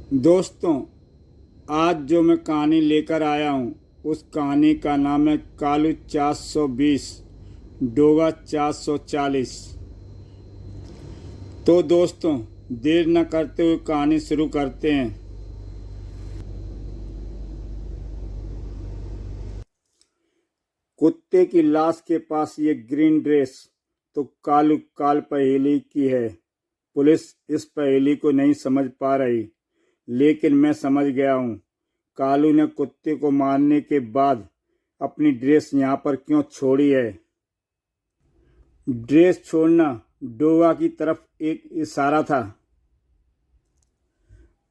दोस्तों, आज जो मैं कहानी लेकर आया हूँ उस कहानी का नाम है कालू 420 डोगा 440। तो दोस्तों, देर न करते हुए कहानी शुरू करते हैं। कुत्ते की लाश के पास ये ग्रीन ड्रेस तो कालू काल पहेली की है। पुलिस इस पहेली को नहीं समझ पा रही, लेकिन मैं समझ गया हूँ। कालू ने कुत्ते को मारने के बाद अपनी ड्रेस यहाँ पर क्यों छोड़ी है। ड्रेस छोड़ना डोगा की तरफ एक इशारा था।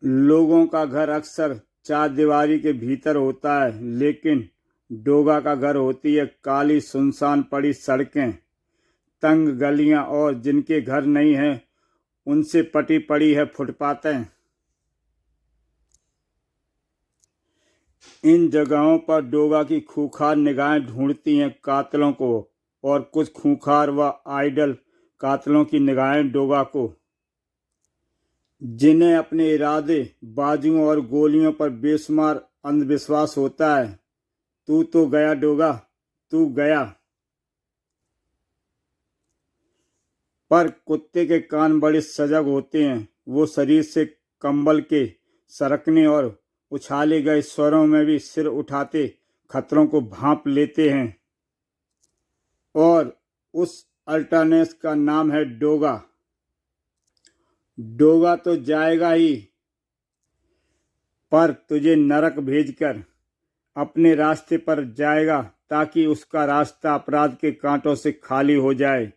लोगों का घर अक्सर चार दीवारी के भीतर होता है, लेकिन डोगा का घर होती है काली सुनसान पड़ी सड़कें, तंग गलियां और जिनके घर नहीं है उनसे पटी पड़ी है फुटपातें। इन जगहों पर डोगा की खूंखार निगाहें ढूंढती हैं कातलों को, और कुछ खूंखार व आइडल कातलों की निगाहें डोगा को, जिन्हें अपने इरादे, बाजुओं और गोलियों पर बेशुमार अंधविश्वास होता है। तू तो गया डोगा, तू गया। पर कुत्ते के कान बड़े सजग होते हैं। वो शरीर से कंबल के सरकने और उछाले गए स्वरों में भी सिर उठाते खतरों को भांप लेते हैं। और उस अल्टरनेस का नाम है डोगा। डोगा तो जाएगा ही, पर तुझे नरक भेजकर अपने रास्ते पर जाएगा, ताकि उसका रास्ता अपराध के कांटों से खाली हो जाए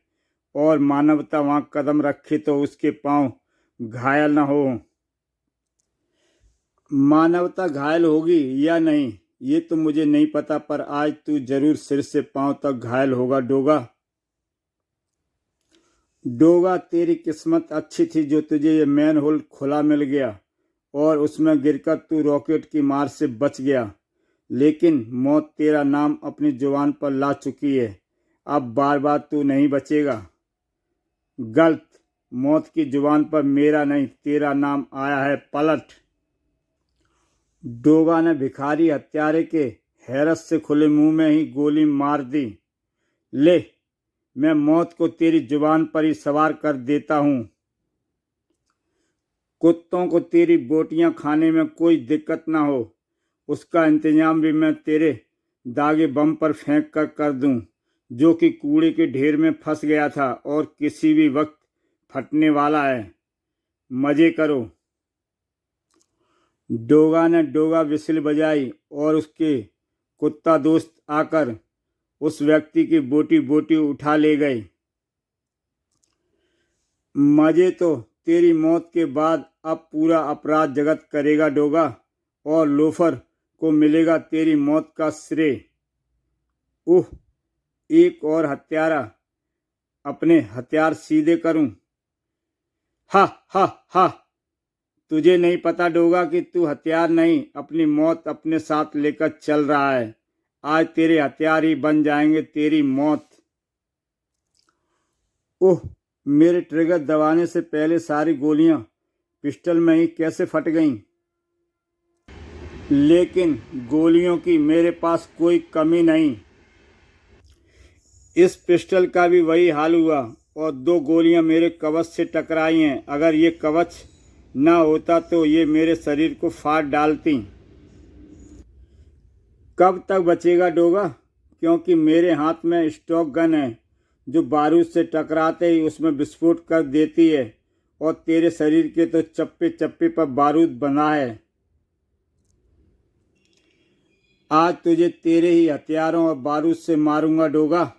और मानवता वहां कदम रखे तो उसके पांव घायल न हो। मानवता घायल होगी या नहीं ये तो मुझे नहीं पता, पर आज तू जरूर सिर से पांव तक घायल होगा डोगा। डोगा, तेरी किस्मत अच्छी थी जो तुझे ये मैन होल खुला मिल गया और उसमें गिरकर तू रॉकेट की मार से बच गया। लेकिन मौत तेरा नाम अपनी जुबान पर ला चुकी है। अब बार बार तू नहीं बचेगा। गलत, मौत की जुबान पर मेरा नहीं तेरा नाम आया है पलट। डोगा ने भिखारी हत्यारे के हैरत से खुले मुंह में ही गोली मार दी। ले, मैं मौत को तेरी जुबान पर ही सवार कर देता हूँ। कुत्तों को तेरी बोटियां खाने में कोई दिक्कत ना हो, उसका इंतजाम भी मैं तेरे दागे बम पर फेंक कर दूं, जो कि कूड़े के ढेर में फंस गया था और किसी भी वक्त फटने वाला है। मजे करो। डोगा ने डोगा विसिल बजाई और उसके कुत्ता दोस्त आकर उस व्यक्ति की बोटी बोटी उठा ले गए। मजे तो तेरी मौत के बाद अब पूरा अपराध जगत करेगा डोगा, और लोफर को मिलेगा तेरी मौत का श्रेय। उह, एक और हत्यारा, अपने हथियार सीधे करूं। हा हा हा। तुझे नहीं पता डोगा कि तू हथियार नहीं, अपनी मौत अपने साथ लेकर चल रहा है। आज तेरे हथियार ही बन जाएंगे तेरी मौत। ओह, मेरे ट्रिगर दबाने से पहले सारी गोलियां पिस्टल में ही कैसे फट गईं? लेकिन गोलियों की मेरे पास कोई कमी नहीं। इस पिस्टल का भी वही हाल हुआ और दो गोलियां मेरे कवच से टकराई हैं। अगर ये कवच ना होता तो ये मेरे शरीर को फाड़ डालती। कब तक बचेगा डोगा? क्योंकि मेरे हाथ में स्टॉक गन है जो बारूद से टकराते ही उसमें विस्फोट कर देती है, और तेरे शरीर के तो चप्पे चप्पे पर बारूद बना है। आज तुझे तेरे ही हथियारों और बारूद से मारूंगा डोगा।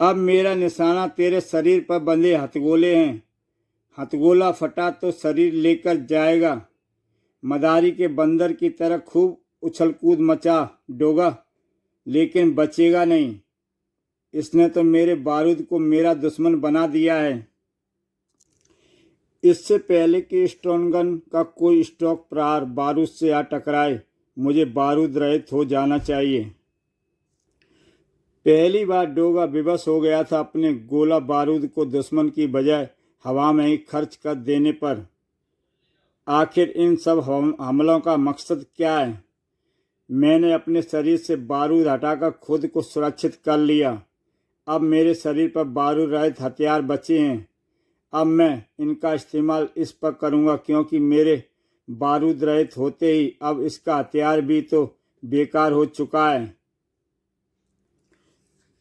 अब मेरा निशाना तेरे शरीर पर बंधे हथगोले हैं। हथगोला फटा तो शरीर लेकर जाएगा। मदारी के बंदर की तरह खूब उछल कूद मचा डोगा, लेकिन बचेगा नहीं। इसने तो मेरे बारूद को मेरा दुश्मन बना दिया है। इससे पहले कि स्टोनगन का कोई स्टॉक प्रहार बारूद से आ टकराए, मुझे बारूद रहित हो जाना चाहिए। पहली बार डोगा विवश हो गया था अपने गोला बारूद को दुश्मन की बजाय हवा में ही खर्च कर देने पर। आखिर इन सब हमलों का मकसद क्या है? मैंने अपने शरीर से बारूद हटाकर खुद को सुरक्षित कर लिया। अब मेरे शरीर पर बारूद रहित हथियार बचे हैं। अब मैं इनका इस्तेमाल इस पर करूँगा, क्योंकि मेरे बारूद रहित होते ही अब इसका हथियार भी तो बेकार हो चुका है।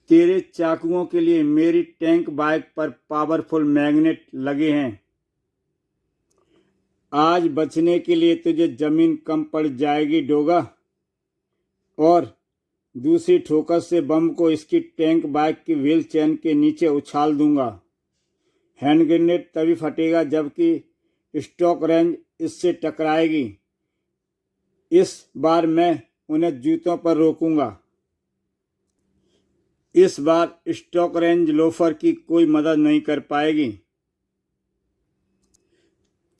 तेरे चाकुओं के लिए मेरी टैंक बाइक पर पावरफुल मैग्नेट लगे हैं। आज बचने के लिए तुझे जमीन कम पड़ जाएगी डोगा, और दूसरी ठोकर से बम को इसकी टैंक बाइक की व्हील चेन के नीचे उछाल दूंगा। हैंड ग्रेनेड तभी फटेगा जबकि स्टॉक रेंज इससे टकराएगी। इस बार मैं उन्हें जूतों पर रोकूंगा। इस बार स्टॉक रेंज लोफर की कोई मदद नहीं कर पाएगी।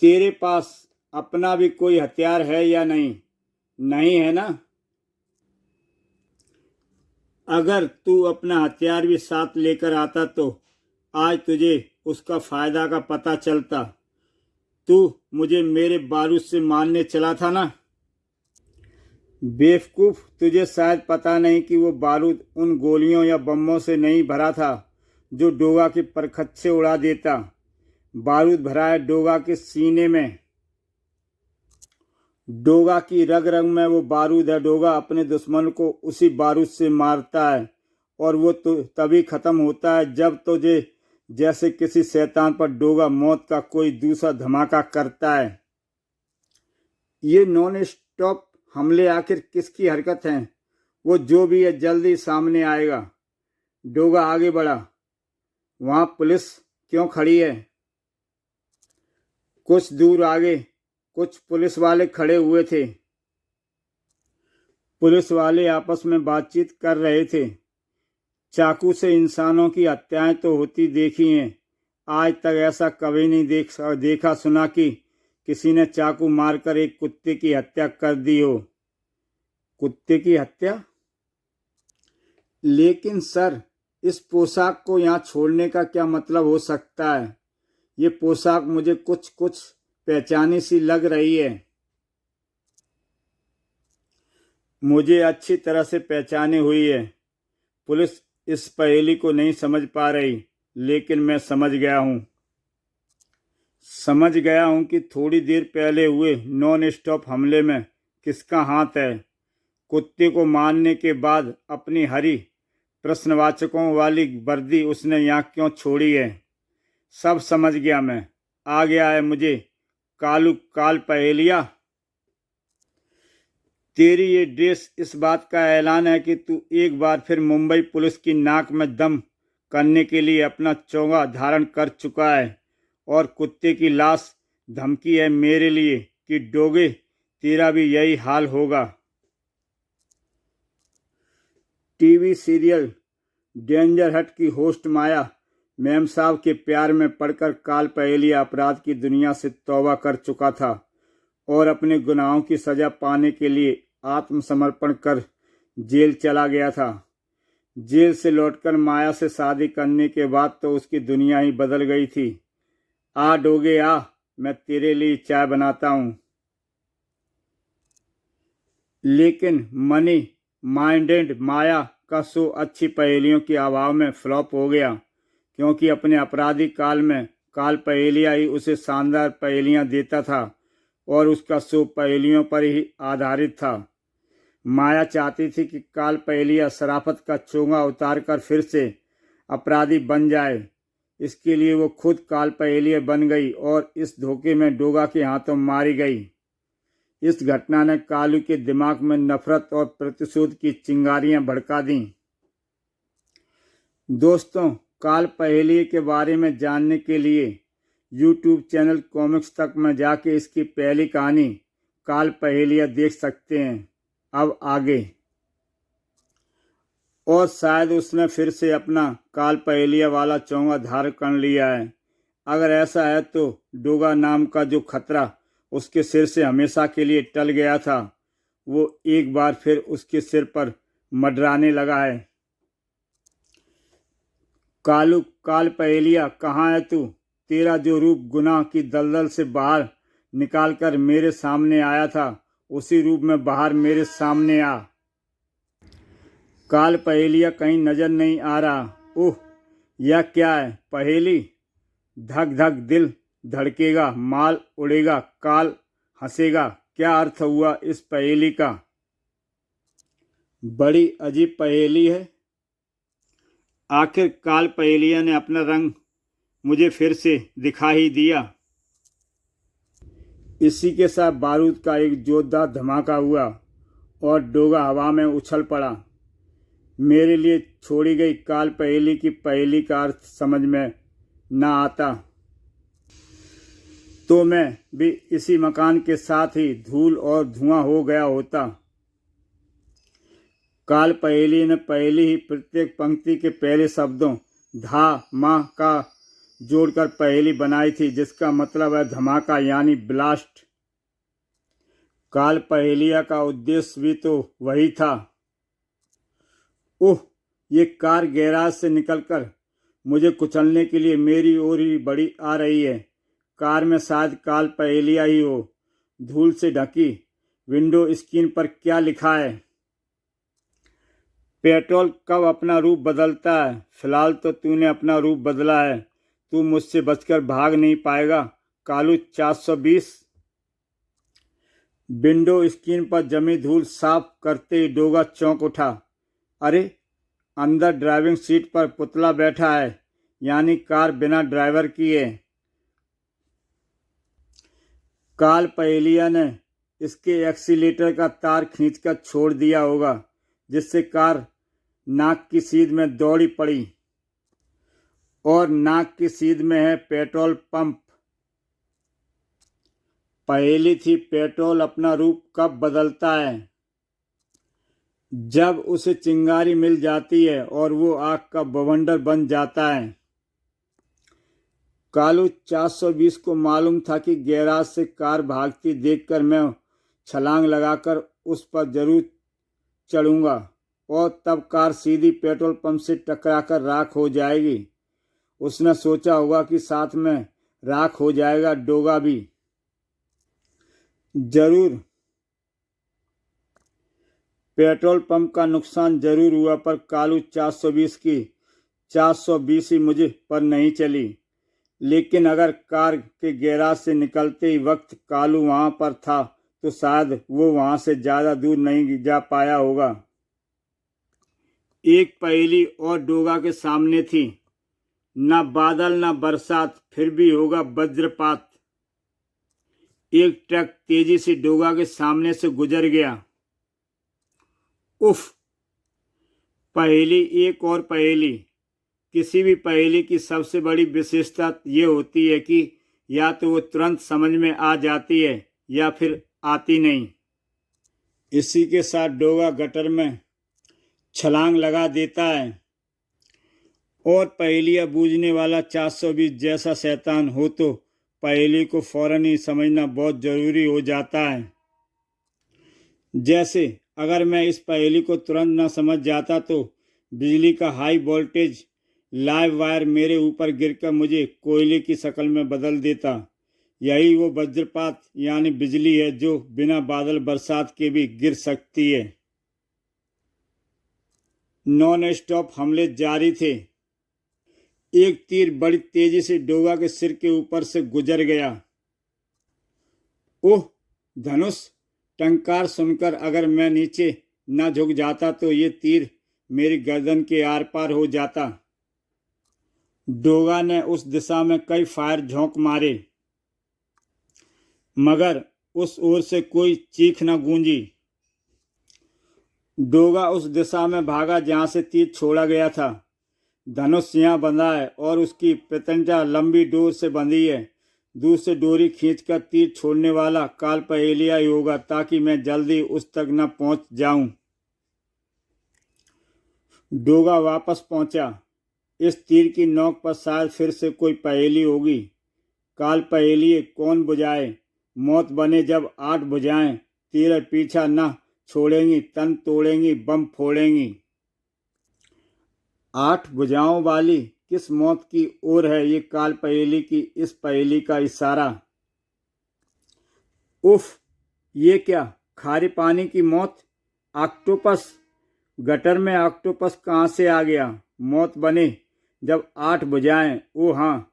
तेरे पास अपना भी कोई हथियार है या नहीं? नहीं है ना? अगर तू अपना हथियार भी साथ लेकर आता तो आज तुझे उसका फायदा का पता चलता। तू मुझे मेरे बारूद से मारने चला था ना? बेवकूफ, तुझे शायद पता नहीं कि वो बारूद उन गोलियों या बमों से नहीं भरा था जो डोगा के परखच्चे उड़ा देता। बारूद भरा है डोगा के सीने में। डोगा की रग रग में वो बारूद है। डोगा अपने दुश्मन को उसी बारूद से मारता है, और वो तो तभी खत्म होता है जब तुझे जैसे किसी शैतान पर डोगा मौत का कोई दूसरा धमाका करता है। ये नॉन स्टॉप हमले आखिर किसकी हरकत हैं? वो जो भी है जल्दी सामने आएगा। डोगा आगे बढ़ा। वहां पुलिस क्यों खड़ी है? कुछ दूर आगे कुछ पुलिस वाले खड़े हुए थे। पुलिस वाले आपस में बातचीत कर रहे थे। चाकू से इंसानों की हत्याएं तो होती देखी हैं, आज तक ऐसा कभी नहीं देखा सुना कि किसी ने चाकू मारकर एक कुत्ते की हत्या कर दी हो। कुत्ते की हत्या? लेकिन सर, इस पोशाक को यहाँ छोड़ने का क्या मतलब हो सकता है? ये पोशाक मुझे कुछ पहचानी सी लग रही है। मुझे अच्छी तरह से पहचानी हुई है। पुलिस इस पहेली को नहीं समझ पा रही, लेकिन मैं समझ गया हूं कि थोड़ी देर पहले हुए नॉन स्टॉप हमले में किसका हाथ है। कुत्ते को मारने के बाद अपनी हरी प्रश्नवाचकों वाली वर्दी उसने यहाँ क्यों छोड़ी है? सब समझ गया मैं। आ गया है मुझे काल पहेलिया। तेरी ये ड्रेस इस बात का ऐलान है कि तू एक बार फिर मुंबई पुलिस की नाक में दम करने के लिए अपना चोगा धारण कर चुका है, और कुत्ते की लाश धमकी है मेरे लिए कि डोगे तेरा भी यही हाल होगा। टीवी सीरियल डेंजर हट की होस्ट माया मेम साहब के प्यार में पड़कर काल पहेलिया अपराध की दुनिया से तौबा कर चुका था और अपने गुनाहों की सजा पाने के लिए आत्मसमर्पण कर जेल चला गया था। जेल से लौटकर माया से शादी करने के बाद तो उसकी दुनिया ही बदल गई थी। आ डोगे आ, मैं तेरे लिए चाय बनाता हूँ। लेकिन मनी माइंडेड माया का शो अच्छी पहेलियों के अभाव में फ्लॉप हो गया, क्योंकि अपने आपराधिक काल में काल पहेलिया ही उसे शानदार पहेलियां देता था और उसका शो पहेलियों पर ही आधारित था। माया चाहती थी कि काल पहेलिया शराफत का चोंगा उतारकर फिर से अपराधी बन जाए। इसके लिए वो खुद काल पहेलिया बन गई और इस धोखे में डोगा के हाथों मारी गई। इस घटना ने कालू के दिमाग में नफरत और प्रतिशोध की चिंगारियां भड़का दीं। दोस्तों, काल पहेलिया के बारे में जानने के लिए YouTube चैनल कॉमिक्स तक में जाके इसकी पहली कहानी काल पहेलिया देख सकते हैं। अब आगे। और शायद उसने फिर से अपना काल पहेलिया वाला चोंगा धारण कर लिया है। अगर ऐसा है तो डोगा नाम का जो खतरा उसके सिर से हमेशा के लिए टल गया था, वो एक बार फिर उसके सिर पर मंडराने लगा है। कालू, काल पहेलिया कहाँ है तू? तेरा जो रूप गुनाह की दलदल से बाहर निकालकर मेरे सामने आया था, उसी रूप में बाहर मेरे सामने आ। काल पहेलिया कहीं नजर नहीं आ रहा। ओह, यह क्या है? पहेली? धक धक दिल धड़केगा, माल उड़ेगा, काल हंसेगा। क्या अर्थ हुआ इस पहेली का? बड़ी अजीब पहेली है। आखिर काल पहेलिया ने अपना रंग मुझे फिर से दिखा ही दिया। इसी के साथ बारूद का एक जोरदार धमाका हुआ और डोगा हवा में उछल पड़ा। मेरे लिए छोड़ी गई काल पहेली की पहेली का अर्थ समझ में न आता तो मैं भी इसी मकान के साथ ही धूल और धुआं हो गया होता। काल पहेली ने पहली ही प्रत्येक पंक्ति के पहले शब्दों धा मा का जोड़कर पहेली बनाई थी, जिसका मतलब है धमाका यानी ब्लास्ट। काल पहेलिया का उद्देश्य भी तो वही था। ओह, ये कार गैराज से निकलकर मुझे कुचलने के लिए मेरी ओर ही बड़ी आ रही है। कार में शायद काल पहेलिया ही हो। धूल से ढकी विंडो स्क्रीन पर क्या लिखा है? पेट्रोल कब अपना रूप बदलता है? फिलहाल तो तूने अपना रूप बदला है, तू मुझसे बचकर भाग नहीं पाएगा। कालू 420। विंडो स्क्रीन पर जमी धूल साफ करते ही डोगा चौंक उठा। अरे, अंदर ड्राइविंग सीट पर पुतला बैठा है, यानी कार बिना ड्राइवर की है। काल पहेलिया ने इसके एक्सीलेटर का तार खींचकर छोड़ दिया होगा, जिससे कार नाक की सीध में दौड़ी पड़ी और नाक की सीध में है पेट्रोल पंप। पहेली थी पेट्रोल अपना रूप कब बदलता है? जब उसे चिंगारी मिल जाती है और वो आग का बवंडर बन जाता है। कालू 420 को मालूम था कि गैराज से कार भागती देखकर मैं छलांग लगाकर उस पर जरूर चढ़ूंगा और तब कार सीधी पेट्रोल पंप से टकराकर राख हो जाएगी। उसने सोचा होगा कि साथ में राख हो जाएगा डोगा भी। जरूर पेट्रोल पंप का नुकसान जरूर हुआ, पर कालू 420 की 420 ही मुझे पर नहीं चली। लेकिन अगर कार के गैराज से निकलते ही वक्त कालू वहां पर था तो शायद वो वहां से ज़्यादा दूर नहीं जा पाया होगा। एक पहेली और डोगा के सामने थी। न बादल न बरसात, फिर भी होगा वज्रपात। एक ट्रक तेजी से डोगा के सामने से गुजर गया। उफ! पहेली एक और पहेली। किसी भी पहेली की सबसे बड़ी विशेषता ये होती है कि या तो वो तुरंत समझ में आ जाती है या फिर आती नहीं। इसी के साथ डोगा गटर में छलांग लगा देता है और पहेलियाँ बूझने वाला 420 जैसा शैतान हो तो पहेली को फौरन ही समझना बहुत ज़रूरी हो जाता है। जैसे अगर मैं इस पहेली को तुरंत न समझ जाता तो बिजली का हाई वोल्टेज लाइव वायर मेरे ऊपर गिरकर मुझे कोयले की शक्ल में बदल देता। यही वो वज्रपात यानी बिजली है जो बिना बादल बरसात के भी गिर सकती है। नॉन स्टॉप हमले जारी थे। एक तीर बड़ी तेजी से डोगा के सिर के ऊपर से गुजर गया। ओह! धनुष! टंकार सुनकर अगर मैं नीचे न झुक जाता तो ये तीर मेरी गर्दन के आर पार हो जाता। डोगा ने उस दिशा में कई फायर झोंक मारे, मगर उस ओर से कोई चीख न गूंजी। डोगा उस दिशा में भागा जहां से तीर छोड़ा गया था। धनुष यहाँ बंधा है और उसकी प्रत्यंचा लंबी डोर से बंधी है। दूर से डोरी खींचकर तीर छोड़ने वाला काल पहेलिया ही होगा, ताकि मैं जल्दी उस तक न पहुंच जाऊं। डोगा वापस पहुंचा। इस तीर की नोक पर शायद फिर से कोई पहेली होगी। काल पहेली कौन बुझाए? मौत बने जब 8 बुझाएं, तीर पीछा न छोड़ेंगी, तन तोड़ेंगी, बम फोड़ेंगी। 8 भुजाओं वाली किस मौत की ओर है ये काल पहेली की इस पहेली का इशारा। उफ, ये क्या, खारे पानी की मौत, ऑक्टोपस। गटर में ऑक्टोपस कहाँ से आ गया। मौत बने जब 8 भुजाएं। ओ हाँ,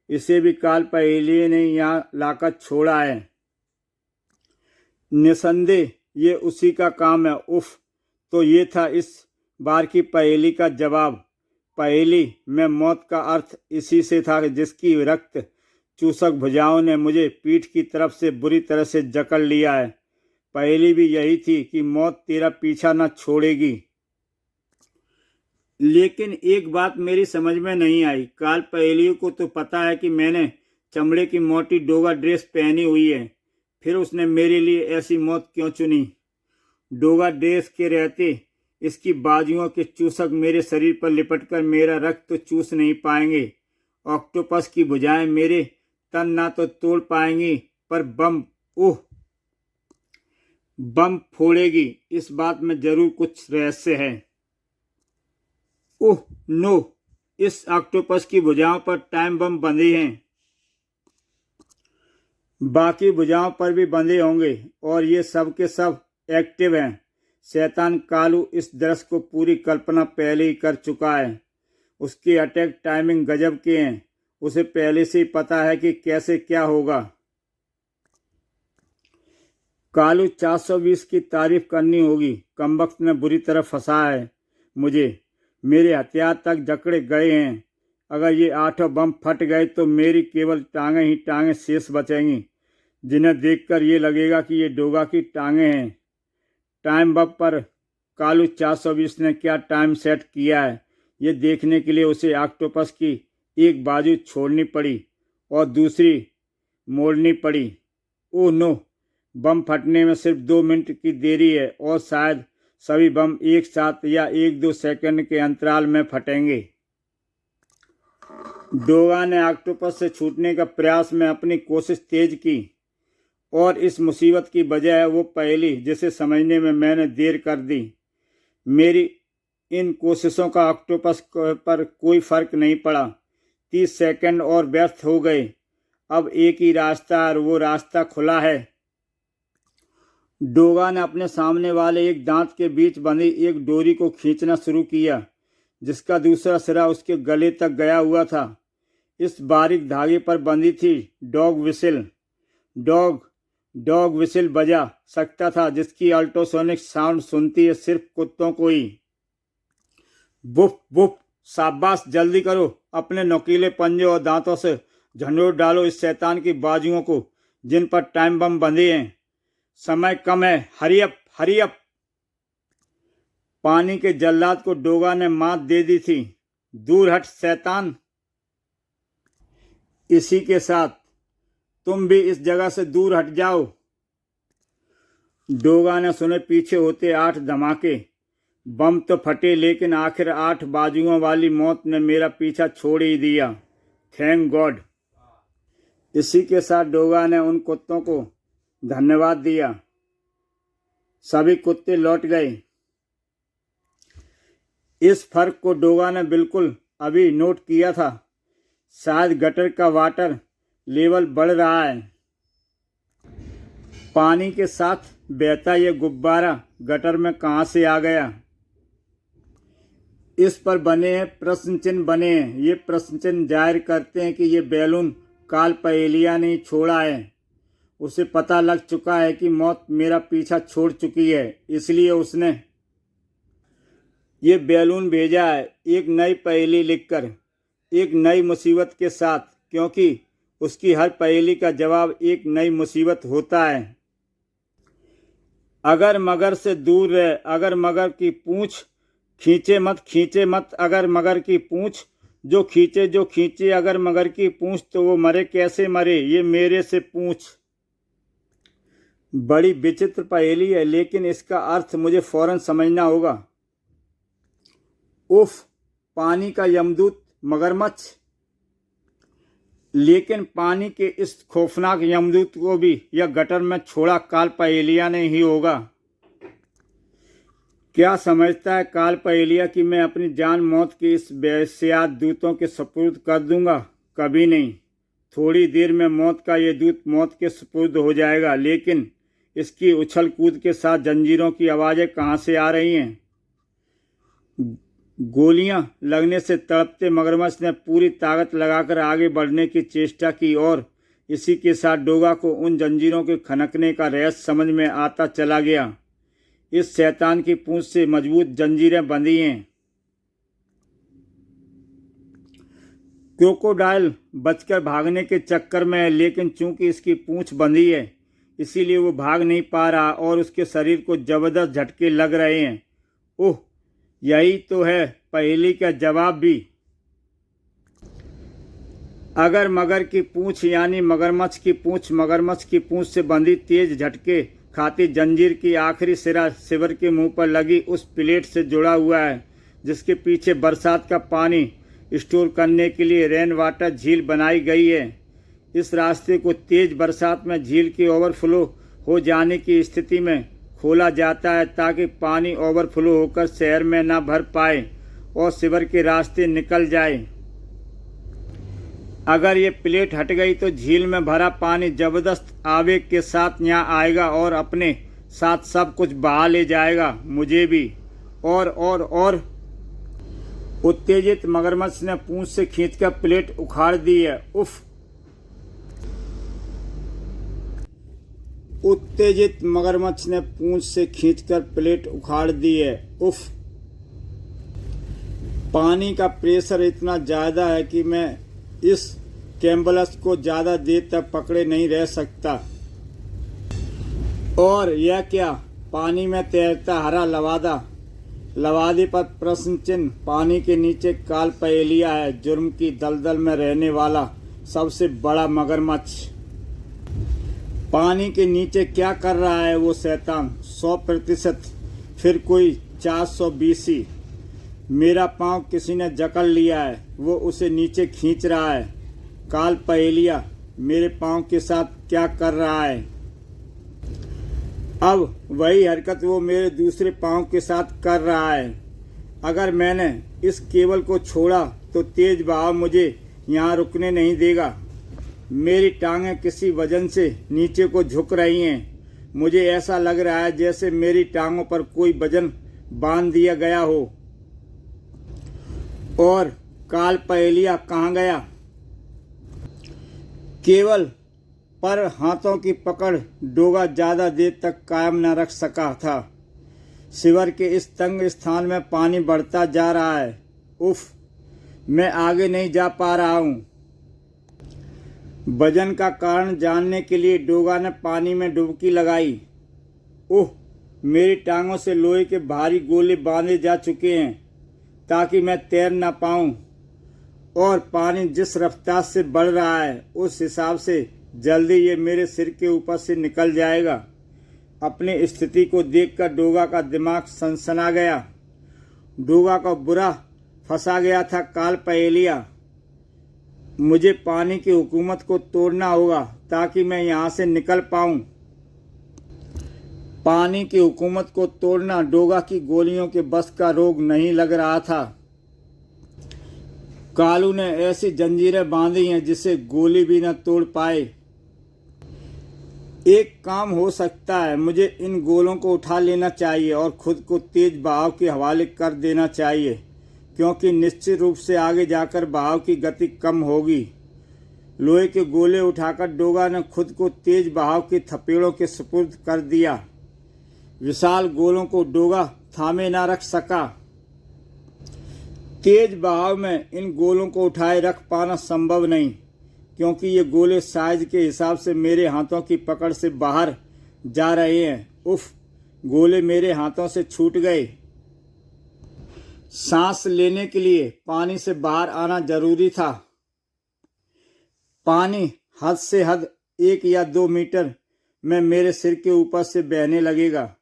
इसे भी काल पहेली ने यहाँ लाकर छोड़ा है। निसंदेह ये उसी का काम है। उफ, तो ये था इस बार की पहेली का जवाब। पहेली में मौत का अर्थ इसी से था जिसकी रक्त चूसक भुजाओं ने मुझे पीठ की तरफ से बुरी तरह से जकड़ लिया है। पहेली भी यही थी कि मौत तेरा पीछा न छोड़ेगी। लेकिन एक बात मेरी समझ में नहीं आई। काल पहेलियों को तो पता है कि मैंने चमड़े की मोटी डोगा ड्रेस पहनी हुई है, फिर उसने मेरे लिए ऐसी मौत क्यों चुनी। डोगा ड्रेस के रहते इसकी बाजुओं के चूसक मेरे शरीर पर लिपटकर मेरा रक्त तो चूस नहीं पाएंगे। ऑक्टोपस की भुजाएं मेरे तन ना तो तोड़ पाएंगी पर बम फोड़ेगी। इस बात में जरूर कुछ रहस्य है। ओह नो, इस ऑक्टोपस की भुजाओं पर टाइम बम बंधे हैं। बाकी भुजाओं पर भी बंधे होंगे और ये सब के सब एक्टिव हैं। शैतान कालू इस दृश्य को पूरी कल्पना पहले ही कर चुका है। उसकी अटैक टाइमिंग गजब के हैं। उसे पहले से ही पता है कि कैसे क्या होगा। कालू 420 की तारीफ करनी होगी। कमबख्त ने बुरी तरह फंसा है मुझे। मेरे हथियार तक जकड़े गए हैं। अगर ये 8 बम फट गए तो मेरी केवल टांगें ही टांगें शेष बचेंगी, जिन्हें देखकर ये लगेगा कि ये डोगा की टांगें हैं। टाइम बम पर कालू 420 ने क्या टाइम सेट किया है ये देखने के लिए उसे ऑक्टोपस की एक बाजू छोड़नी पड़ी और दूसरी मोड़नी पड़ी। ओह नो, बम फटने में सिर्फ 2 मिनट की देरी है और शायद सभी बम एक साथ या 1-2 सेकंड के अंतराल में फटेंगे। डोगा ने ऑक्टोपस से छूटने का प्रयास में अपनी कोशिश तेज की और इस मुसीबत की वजह है वो पहेली जिसे समझने में मैंने देर कर दी। मेरी इन कोशिशों का ऑक्टोपस पर कोई फर्क नहीं पड़ा। 30 सेकंड और व्यर्थ हो गए। अब एक ही रास्ता और वो रास्ता खुला है। डोगा ने अपने सामने वाले एक दांत के बीच बंधी एक डोरी को खींचना शुरू किया, जिसका दूसरा सिरा उसके गले तक गया हुआ था। इस बारीक धागे पर बंधी थी डॉग विसिल। डॉग विसिल बजा सकता था जिसकी अल्ट्रासोनिक साउंड सुनती है सिर्फ कुत्तों को ही। बुफ बुफ, शाबाश, जल्दी करो, अपने नुकीले पंजे और दांतों से झंडोर डालो इस शैतान की बाजुओं को जिन पर टाइम बम बंधे हैं। समय कम है, हरी अप। पानी के जल्लाद को डोगा ने मात दे दी थी। दूर हट शैतान। इसी के साथ तुम भी इस जगह से दूर हट जाओ। डोगा ने सुने पीछे होते 8 धमाके। बम तो फटे लेकिन आखिर 8 बाजुओं वाली मौत ने मेरा पीछा छोड़ ही दिया। Thank God. इसी के साथ डोगा ने उन कुत्तों को धन्यवाद दिया। सभी कुत्ते लौट गए। इस फर्क को डोगा ने बिल्कुल अभी नोट किया था। शायद गटर का वाटर लेवल बढ़ रहा है। पानी के साथ बहता ये गुब्बारा गटर में कहाँ से आ गया। इस पर बने हैं प्रश्न चिन्ह बने हैं। ये प्रश्न चिन्ह जाहिर करते हैं कि ये बैलून काल पहेलिया ने छोड़ा है। उसे पता लग चुका है कि मौत मेरा पीछा छोड़ चुकी है, इसलिए उसने ये बैलून भेजा है एक नई पहेली लिखकर, एक नई मुसीबत के साथ, क्योंकि उसकी हर पहेली का जवाब एक नई मुसीबत होता है। अगर मगर से दूर रहे, अगर मगर की पूंछ खींचे मत, अगर मगर की पूंछ जो खींचे, अगर मगर की पूंछ तो वो मरे कैसे मरे, ये मेरे से पूछ। बड़ी विचित्र पहेली है लेकिन इसका अर्थ मुझे फौरन समझना होगा। उफ, पानी का यमदूत मगरमच्छ। लेकिन पानी के इस खौफनाक यमदूत को भी यह गटर में छोड़ा काल पहेलिया ने ही होगा। क्या समझता है काल पहेलिया कि मैं अपनी जान मौत के इस बेहसियात दूतों के सुपुर्द कर दूंगा? कभी नहीं। थोड़ी देर में मौत का ये दूत मौत के सुपुर्द हो जाएगा, लेकिन इसकी उछल कूद के साथ जंजीरों की आवाज़ें कहाँ से आ रही हैं? गोलियां लगने से तड़पते मगरमच्छ ने पूरी ताकत लगाकर आगे बढ़ने की चेष्टा की और इसी के साथ डोगा को उन जंजीरों के खनकने का रहस्य समझ में आता चला गया। इस शैतान की पूंछ से मजबूत जंजीरें बंधी हैं। क्रोकोडाइल बचकर भागने के चक्कर में है, लेकिन चूंकि इसकी पूंछ बंधी है इसीलिए वो भाग नहीं पा रहा और उसके शरीर को जबरदस्त झटके लग रहे हैं। ओह, यही तो है पहेली का जवाब भी। अगर मगर की पूंछ यानी मगरमच्छ की पूंछ मगरमच्छ की पूंछ से बंधी तेज झटके खाती जंजीर की आखिरी सिरा सिवर के मुंह पर लगी उस प्लेट से जुड़ा हुआ है जिसके पीछे बरसात का पानी स्टोर करने के लिए रेन वाटर झील बनाई गई है। इस रास्ते को तेज बरसात में झील के ओवरफ्लो हो जाने की स्थिति में खोला जाता है ताकि पानी ओवरफ्लो होकर शहर में न भर पाए और सिवर के रास्ते निकल जाए। अगर ये प्लेट हट गई तो झील में भरा पानी जबरदस्त आवेग के साथ यहाँ आएगा और अपने साथ सब कुछ बहा ले जाएगा, मुझे भी। और उत्तेजित मगरमच्छ ने पूंछ से खींचकर प्लेट उखाड़ दी है। उफ! उत्तेजित मगरमच्छ ने पूंछ से खींचकर प्लेट उखाड़ दी है। उफ! पानी का प्रेशर इतना ज़्यादा है कि मैं इस कैम्बलस को ज़्यादा देर तक पकड़े नहीं रह सकता। और यह क्या, पानी में तैरता हरा लवादा। लवादे पर प्रश्न चिन्ह। पानी के नीचे काल पहेलिया है, जुर्म की दलदल में रहने वाला सबसे बड़ा मगरमच्छ। पानी के नीचे क्या कर रहा है वो शैतान? 100%, फिर कोई 420। मेरा पाँव किसी ने जकड़ लिया है, वो उसे नीचे खींच रहा है। काल पहेलिया मेरे पाँव के साथ क्या कर रहा है? अब वही हरकत वो मेरे दूसरे पाँव के साथ कर रहा है। अगर मैंने इस केबल को छोड़ा तो तेज बहाव मुझे यहाँ रुकने नहीं देगा। मेरी टांगें किसी वजन से नीचे को झुक रही हैं। मुझे ऐसा लग रहा है जैसे मेरी टांगों पर कोई वजन बांध दिया गया हो। और काल पहेलिया कहाँ गया? केवल पर हाथों की पकड़ डोगा ज़्यादा देर तक कायम न रख सका था। सिवर के इस तंग स्थान में पानी बढ़ता जा रहा है। उफ! मैं आगे नहीं जा पा रहा हूँ। वजन का कारण जानने के लिए डोगा ने पानी में डुबकी लगाई। ओह! मेरी टांगों से लोहे के भारी गोले बांधे जा चुके हैं ताकि मैं तैर न पाऊँ, और पानी जिस रफ्तार से बढ़ रहा है उस हिसाब से जल्दी ये मेरे सिर के ऊपर से निकल जाएगा। अपनी स्थिति को देखकर डोगा का दिमाग सनसना गया। डोगा का बुरा फंसा गया था काल पहेलिया। मुझे पानी की हुकूमत को तोड़ना होगा ताकि मैं यहाँ से निकल पाऊँ। पानी की हुकूमत को तोड़ना डोगा की गोलियों के बस का रोग नहीं लग रहा था। कालू ने ऐसी जंजीरें बांधी हैं जिसे गोली भी न तोड़ पाए। एक काम हो सकता है, मुझे इन गोलों को उठा लेना चाहिए और खुद को तेज बहाव के हवाले कर देना चाहिए, क्योंकि निश्चित रूप से आगे जाकर बहाव की गति कम होगी। लोहे के गोले उठाकर डोगा ने खुद को तेज बहाव के थपेड़ों के सुपुर्द कर दिया। विशाल गोलों को डोगा थामे ना रख सका। तेज बहाव में इन गोलों को उठाए रख पाना संभव नहीं, क्योंकि ये गोले साइज के हिसाब से मेरे हाथों की पकड़ से बाहर जा रहे हैं। उफ! गोले मेरे हाथों से छूट गए। सांस लेने के लिए पानी से बाहर आना जरूरी था। पानी हद से हद 1 या 2 मीटर में मेरे सिर के ऊपर से बहने लगेगा।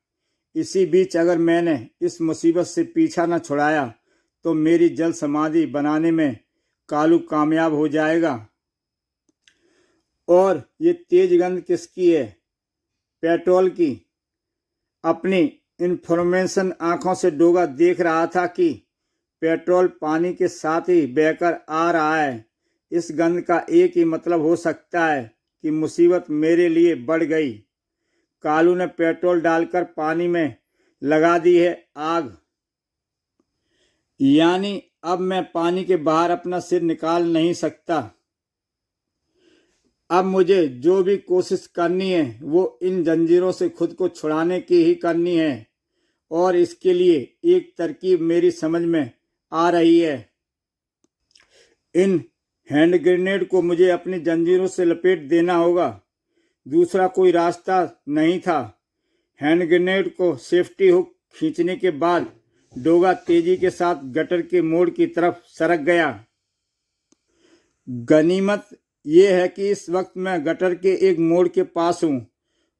इसी बीच अगर मैंने इस मुसीबत से पीछा न छुड़ाया तो मेरी जल समाधि बनाने में कालू कामयाब हो जाएगा। और ये तेज गंध किसकी है? पेट्रोल की। अपनी इन्फॉर्मेशन आंखों से डोगा देख रहा था कि पेट्रोल पानी के साथ ही बहकर आ रहा है। इस गंध का एक ही मतलब हो सकता है कि मुसीबत मेरे लिए बढ़ गई। कालू ने पेट्रोल डालकर पानी में लगा दी है आग। यानी अब मैं पानी के बाहर अपना सिर निकाल नहीं सकता। अब मुझे जो भी कोशिश करनी है वो इन जंजीरों से खुद को छुड़ाने की ही करनी है, और इसके लिए एक तरकीब मेरी समझ में आ रही है। इन हैंड ग्रेनेड को मुझे अपनी जंजीरों से लपेट देना होगा। दूसरा कोई रास्ता नहीं था। हैंड ग्रेनेड को सेफ्टी हुक खींचने के बाद डोगा तेजी के साथ गटर के मोड़ की तरफ सरक गया। गनीमत यह है कि इस वक्त मैं गटर के एक मोड़ के पास हूँ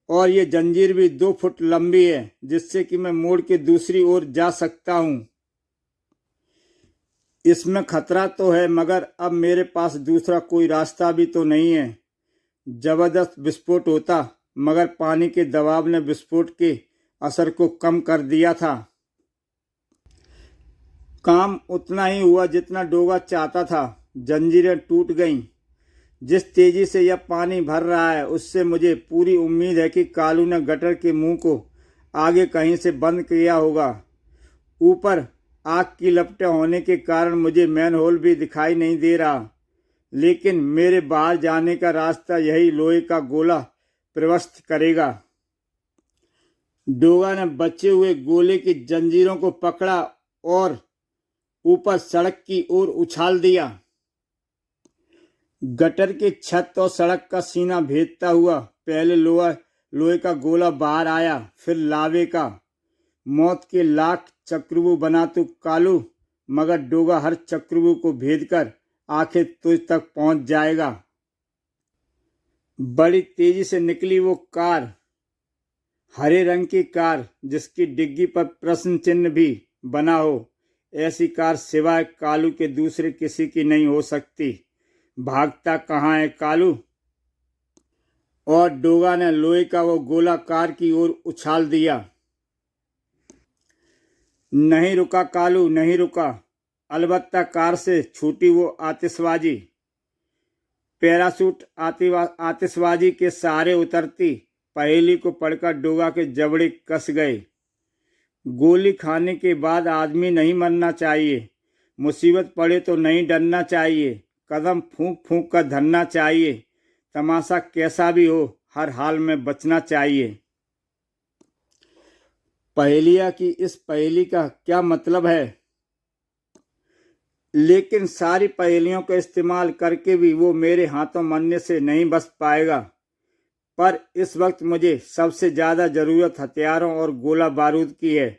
और ये जंजीर भी 2 फुट लंबी है, जिससे कि मैं मोड़ के दूसरी ओर जा सकता हूँ। इसमें खतरा तो है, मगर अब मेरे पास दूसरा कोई रास्ता भी तो नहीं है। जबरदस्त विस्फोट होता, मगर पानी के दबाव ने विस्फोट के असर को कम कर दिया था। काम उतना ही हुआ जितना डोगा चाहता था। जंजीरें टूट गईं। जिस तेजी से यह पानी भर रहा है उससे मुझे पूरी उम्मीद है कि कालू ने गटर के मुंह को आगे कहीं से बंद किया होगा। ऊपर आग की लपटें होने के कारण मुझे मैनहोल भी दिखाई नहीं दे रहा, लेकिन मेरे बाहर जाने का रास्ता यही लोहे का गोला प्रशस्त करेगा। डोगा ने बचे हुए गोले की जंजीरों को पकड़ा और ऊपर सड़क की ओर उछाल दिया। गटर की छत और सड़क का सीना भेदता हुआ पहले लोहे का गोला बाहर आया, फिर लावे का। मौत के लाख चक्रव्यूह बना तू कालू, मगर डोगा हर चक्रव्यूह को भेद कर आखिर तुझ तक पहुंच जाएगा। बड़ी तेजी से निकली वो कार, हरे रंग की कार जिसकी डिग्गी पर प्रश्न चिन्ह भी बना हो। ऐसी कार सिवाय कालू के दूसरे किसी की नहीं हो सकती। भागता कहाँ है कालू? और डोगा ने लोहे का वो गोला कार की ओर उछाल दिया। नहीं रुका कालू, नहीं रुका। अलबत्ता कार से छूटी वो आतिशबाजी। पैराशूट आतिशबाजी के सहारे उतरती पहेली को पढ़कर डोगा के जबड़े कस गए। गोली खाने के बाद आदमी नहीं मरना चाहिए। मुसीबत पड़े तो नहीं डरना चाहिए। कदम फूंक फूंक कर धरना चाहिए। तमाशा कैसा भी हो, हर हाल में बचना चाहिए। पहेलिया की इस पहेली का क्या मतलब है? लेकिन सारी पहेलियों का इस्तेमाल करके भी वो मेरे हाथों मरने से नहीं बच पाएगा। पर इस वक्त मुझे सबसे ज़्यादा ज़रूरत हथियारों और गोला बारूद की है।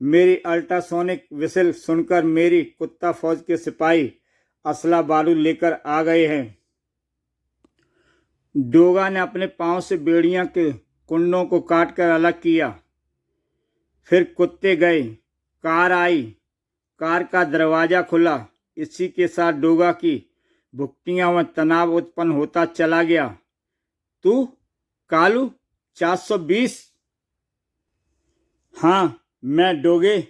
मेरी अल्ट्रासोनिक विसिल सुनकर मेरी कुत्ता फौज के सिपाही असला बारूद लेकर आ गए हैं। डोगा ने अपने पांव से बेड़ियां के कुंडों को काटकर अलग किया। फिर कुत्ते गए, कार आई, कार का दरवाजा खुला। इसी के साथ डोगा की भुक्तियां व तनाव उत्पन्न होता चला गया। तू कालू 420? हाँ, मैं डोगे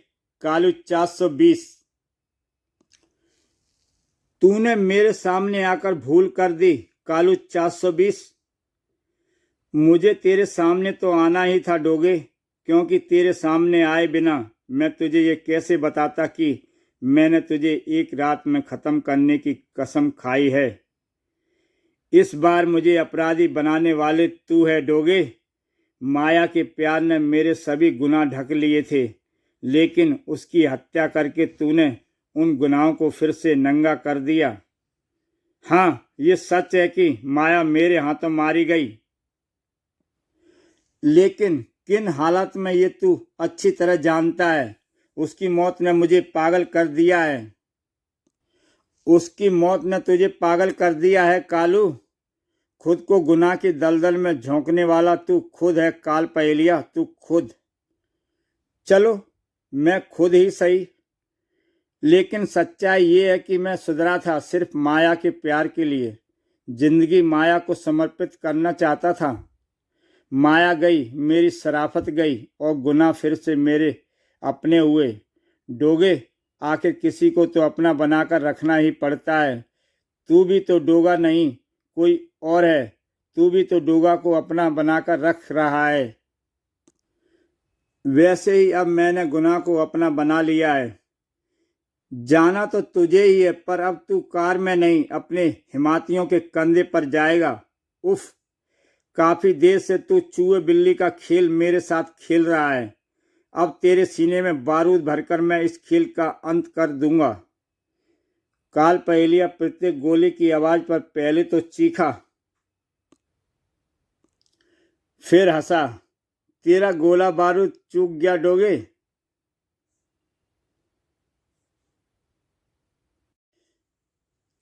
कालू 420। तूने मेरे सामने आकर भूल कर दी कालू 420। मुझे तेरे सामने तो आना ही था डोगे, क्योंकि तेरे सामने आए बिना मैं तुझे ये कैसे बताता कि मैंने तुझे एक रात में ख़त्म करने की कसम खाई है। इस बार मुझे अपराधी बनाने वाले तू है डोगे। माया के प्यार ने मेरे सभी गुनाह ढक लिए थे, लेकिन उसकी हत्या करके तूने उन गुनाहों को फिर से नंगा कर दिया। हाँ, ये सच है कि माया मेरे हाथों मारी गई, लेकिन किन हालात में ये तू अच्छी तरह जानता है। उसकी मौत ने मुझे पागल कर दिया है। उसकी मौत ने तुझे पागल कर दिया है कालू। खुद को गुनाह की दलदल में झोंकने वाला तू खुद है काल पहेलिया, तू खुद। चलो, मैं खुद ही सही, लेकिन सच्चाई ये है कि मैं सुधरा था सिर्फ माया के प्यार के लिए। जिंदगी माया को समर्पित करना चाहता था। माया गई, मेरी शराफत गई और गुनाह फिर से मेरे अपने हुए। डोगे, आखिर किसी को तो अपना बनाकर रखना ही पड़ता है। तू भी तो डोगा नहीं, कोई और है। तू भी तो डोगा को अपना बनाकर रख रहा है। वैसे ही अब मैंने गुनाह को अपना बना लिया है। जाना तो तुझे ही है, पर अब तू कार में नहीं, अपने हिमातियों के कंधे पर जाएगा। उफ, काफी देर से तू चूहे बिल्ली का खेल मेरे साथ खेल रहा है। अब तेरे सीने में बारूद भरकर मैं इस खेल का अंत कर दूंगा। काल पहेलिया प्रत्येक गोली की आवाज पर पहले तो चीखा, फिर हंसा। तेरा गोला बारूद चूक गया डोगे।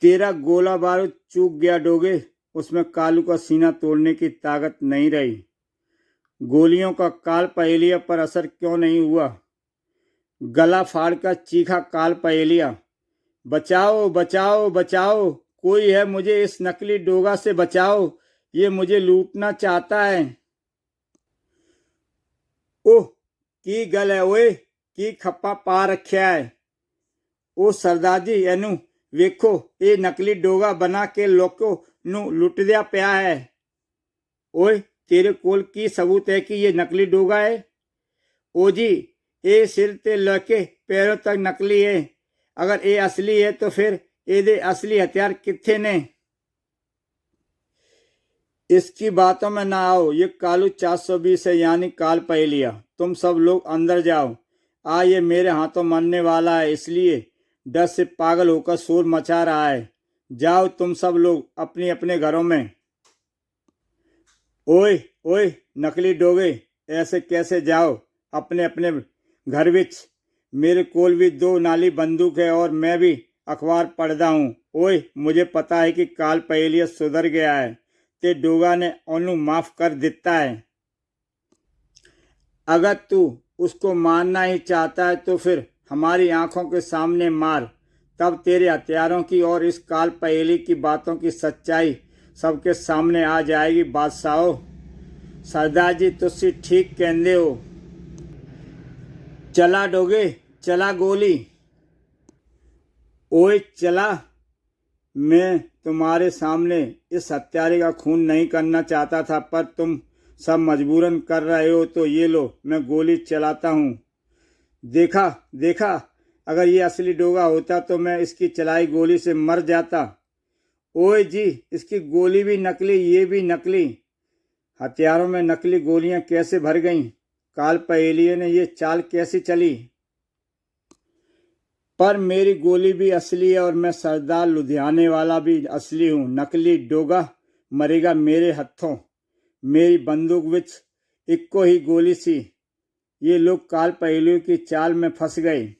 तेरा गोला बारूद चूक गया डोगे। उसमें कालू का सीना तोड़ने की ताकत नहीं रही। गोलियों का काल पहेलिया पर असर क्यों नहीं हुआ। गला फाड़कर चीखा काल पहेलिया, बचाओ बचाओ बचाओ, कोई है, मुझे इस नकली डोगा से बचाओ, ये मुझे लूटना चाहता है। ओह, की गल है ओए, की खप्पा पा रखा है। ओ सरदार जी, एनू वेखो, ये नकली डोगा बना के लोगों नू लुटदिया पिया है। ओए, तेरे कोल की सबूत है कि ये नकली डोगा है। ओ जी, ये सिर ते लेके पैरों तक नकली है। अगर ये असली है तो फिर ये असली हथियार कित्थे ने। इसकी बातों में ना आओ, ये कालू 420 है, यानी काल पहेलिया। तुम सब लोग अंदर जाओ। ये मेरे हाथों मरने वाला है, इसलिए डर से पागल होकर शोर मचा रहा है। जाओ तुम सब लोग अपने अपने घरों में। ओए ओए नकली डोगे, ऐसे कैसे जाओ अपने अपने घर विच। मेरे कोल भी 2 नाली बंदूक है और मैं भी अखबार पढ़दा हूँ। ओए, मुझे पता है कि काल पहेलिया सुधर गया है ते डोगा ने ओनू माफ कर दिता है। अगर तू उसको मारना ही चाहता है तो फिर हमारी आंखों के सामने मार। तब तेरे हथियारों की और इस काल पहेली की बातों की सच्चाई सबके सामने आ जाएगी। बादशाहो, सरदार जी तुसी ठीक कहंदे हो। चला डोगे, चला गोली। ओए चला। मैं तुम्हारे सामने इस हत्यारे का खून नहीं करना चाहता था, पर तुम सब मजबूरन कर रहे हो, तो ये लो मैं गोली चलाता हूँ। देखा देखा, अगर ये असली डोगा होता तो मैं इसकी चलाई गोली से मर जाता। ओए जी, इसकी गोली भी नकली, ये भी नकली। हथियारों में नकली गोलियां कैसे भर गईं? काल पहेलिये ने ये चाल कैसी चली? पर मेरी गोली भी असली है और मैं सरदार लुधियाने वाला भी असली हूँ। नकली डोगा मरेगा मेरे हथों। मेरी बंदूक विच इक्को ही गोली सी। ये लोग काल पहेलियों की चाल में फंस गए।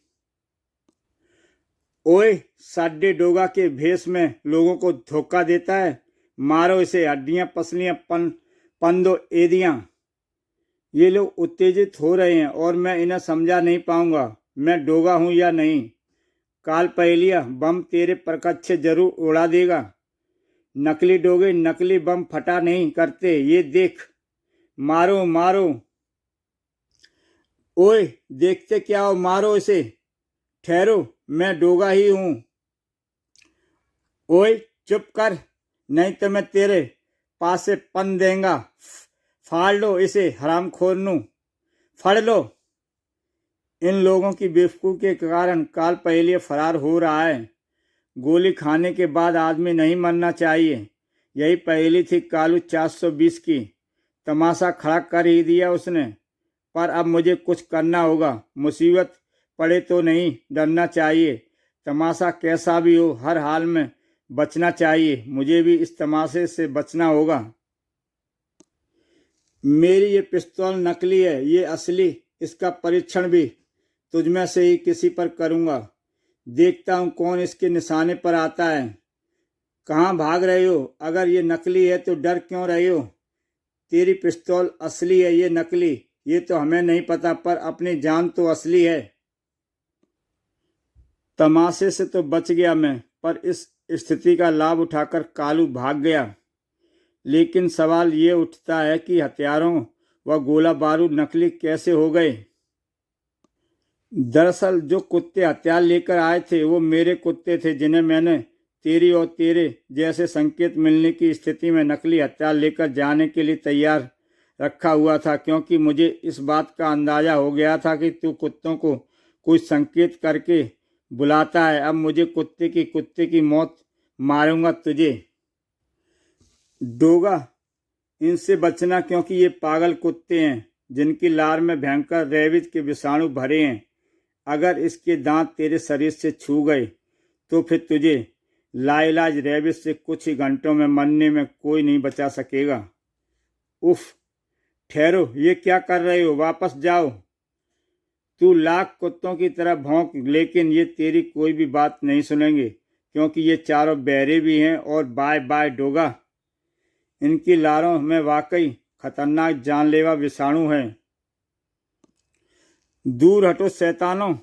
ओए, साडे डोगा के भेष में लोगों को धोखा देता है। मारो इसे, हड्डियां पसलियां पन दो एदियां। ये लोग उत्तेजित हो रहे हैं और मैं इन्हें समझा नहीं पाऊंगा मैं डोगा हूं या नहीं। काल पहेलिया बम तेरे परकच्छ जरूर उड़ा देगा। नकली डोगे नकली बम फटा नहीं करते, ये देख। मारो मारो। ओए, देखते क्या हो, मारो इसे। ठहरो, मैं डोगा ही हूं। ओए चुप कर, नहीं तो मैं तेरे पास से पन देंगा। फाड़ लो इसे, हरामखोर नू, फड़ लो। इन लोगों की बेवकूफ़ी के कारण काल पहेलिया फरार हो रहा है। गोली खाने के बाद आदमी नहीं मरना चाहिए, यही पहेली थी कालू 420 की। तमाशा खड़ा कर ही दिया उसने, पर अब मुझे कुछ करना होगा। मुसीबत पड़े तो नहीं डरना चाहिए। तमाशा कैसा भी हो, हर हाल में बचना चाहिए। मुझे भी इस तमाशे से बचना होगा। मेरी ये पिस्तौल नकली है, ये असली, इसका परीक्षण भी तुझमें से ही किसी पर करूंगा। देखता हूं कौन इसके निशाने पर आता है। कहाँ भाग रहे हो? अगर ये नकली है तो डर क्यों रहे हो? तेरी पिस्तौल असली है, ये नकली, ये तो हमें नहीं पता, पर अपनी जान तो असली है। तमाशे से तो बच गया मैं, पर इस स्थिति का लाभ उठाकर कालू भाग गया। लेकिन सवाल ये उठता है कि हथियारों व गोला बारूद नकली कैसे हो गए। दरअसल जो कुत्ते हथियार लेकर आए थे वो मेरे कुत्ते थे, जिन्हें मैंने तेरी और तेरे जैसे संकेत मिलने की स्थिति में नकली हथियार लेकर जाने के लिए तैयार रखा हुआ था, क्योंकि मुझे इस बात का अंदाजा हो गया था कि तू कुत्तों को कुछ संकेत करके बुलाता है। अब मुझे कुत्ते की मौत मारूंगा तुझे। डोगा, इनसे बचना, क्योंकि ये पागल कुत्ते हैं जिनकी लार में भयंकर रेबीज के विषाणु भरे हैं। अगर इसके दांत तेरे शरीर से छू गए तो फिर तुझे लाइलाज रेबीज से कुछ ही घंटों में मरने में कोई नहीं बचा सकेगा। उफ, ठहरो, ये क्या कर रहे हो? वापस जाओ। तू लाख कुत्तों की तरह भौंक, लेकिन ये तेरी कोई भी बात नहीं सुनेंगे, क्योंकि ये चारों बहरे भी हैं। और बाय बाय डोगा, इनकी लारों में वाकई खतरनाक जानलेवा विषाणु हैं। दूर हटो शैतानों,